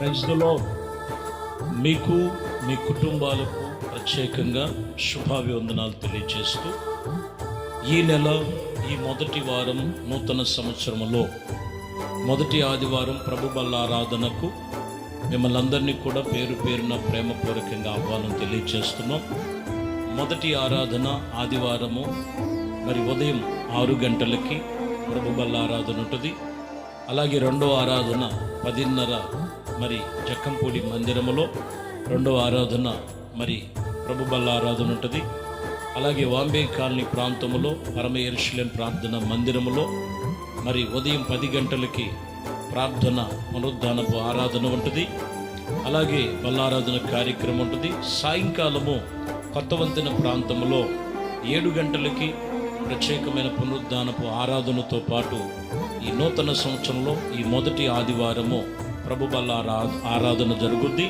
Praise the lord. మీకు మీ కుటుంబాలకు ప్రత్యేకంగా శుభాభివందనాలు తెలియజేస్తూ ఈ నెల ఈ మొదటి వారం నూతన సంవత్సరంలో మొదటి ఆదివారం ప్రభు బల్ల ఆరాధనకు మిమ్మల్ని అందరినీ కూడా పేరు పేరున ప్రేమపూర్వకంగా ఆహ్వానం తెలియజేస్తున్నాం. మొదటి ఆరాధన ఆదివారము మరి ఉదయం 6 గంటలకి ప్రభు బల్ల ఆరాధన ఉంటుంది. అలాగే రెండో ఆరాధన 10:30 మరి జక్కంపూడి మందిరములో రెండో ఆరాధన మరి ప్రభు బల్ల ఆరాధన ఉంటుంది. అలాగే వాంబే కాలనీ ప్రాంతంలో పరమ యెరూషలేం ప్రార్థన మందిరములో మరి ఉదయం 10 గంటలకి ప్రార్థన పునరుద్ధానపు ఆరాధన ఉంటుంది. అలాగే బల్లారాధన కార్యక్రమం ఉంటుంది. సాయంకాలము కొత్త వంతెన ప్రాంతంలో 7 గంటలకి ప్రత్యేకమైన పునరుద్ధానపు ఆరాధనతో పాటు ఈ నూతన సంవత్సరంలో ఈ మొదటి ఆదివారము ప్రభు బల్ల ఆరాధన జరుగుద్ది.